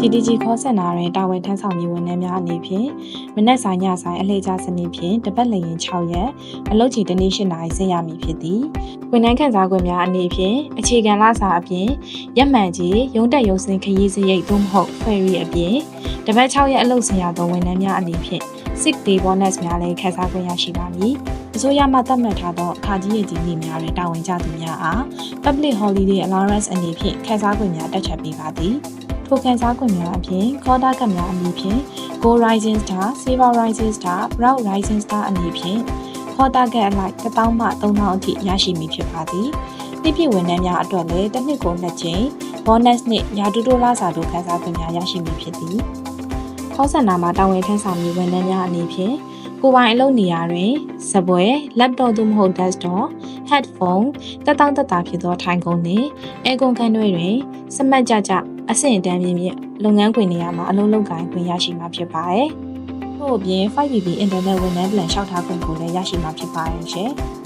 GTG call center တွင်တာဝန်ထမ်းဆောင်နေဝန်ထမ်းများအနေဖြင့်မနက်ဆိုင်ညဆိုင်အလှည့်ကျစနစ်ဖြင့်တပတ်လည်ရင်6ရက်အလုပ်ချိန်တစ်နေ့8နာရီဆင်းရမည်ဖြစ်သည်ဝန်ထမ်းခန့်စားခွင့်များအနေဖြင့်အခြေခံလစာအပြင်ရက်မှန်ကြီးရုံးတက်ရုံးစင်းခရီးစရိတ်သို့မဟုတ် ferry အပြင်တပတ်6ရက်အလုပ်ဆင်းရသောဝန်ထမ်းများအနေဖြင့် sick day bonus များလည်းခန့်စားခွင့်ရရှိပါမည်အစိုးရမှသတ်မှတ်ထားသောအခါကြီးရည်ကြီးနေ့များတွင်တာဝန်ကျသူများအား public holiday allowance အနေဖြင့်ခန့်စားခွင့်များတက်ချက်ပေးပါသည်ထိုခန်းစားခွင့်များအပြင်ခေါ်တာကများအနေဖြင့် Go Rising Star, Silver Rising Star, Proud Rising Star အနေဖြင့်ခေါ်တာကအလိုက်1000မှ3000အထိရရှိမည်ဖြစ်ပါသည်။နှစ်ပြည့်ဝန်ထမ်းများအတွက်လည်းတစ်နှစ်ကို2ကြိမ် bonus နဲ့ရာထူးတိုးလာစာတို့ခန်းစားခွင့်များရရှိမည်ဖြစ်သည်။ခေါ်စင်တာမှာတာဝန်ထမ်းဆောင်မည့်ဝန်ထမ်းများအနေဖြင့်ကိုယ်ပိုင်အလုပ်နေရာတွင်စပွဲ laptop သို့မဟုတ် desktop, headphone တက်တောင့်တက်တာဖြစ်သောထိုင်ခုံနှင့်အဲကွန်ခန်းတွင်စမတ်ကြအဆင့်အတန်းမြင့်လုပ်ငန်းခွင်နေရာမှာအလုပ်လုပ်ကိုင်ခွင့်ရရှိမှာဖြစ်ပါတယ်။ထို့အပြင် 5GB အင်တာနက်ဝန်ထမ်းplan လျှောက်ထားခွင့်ကိုလည်းရရှိမှာဖြစ်ပါတယ်ရှင်။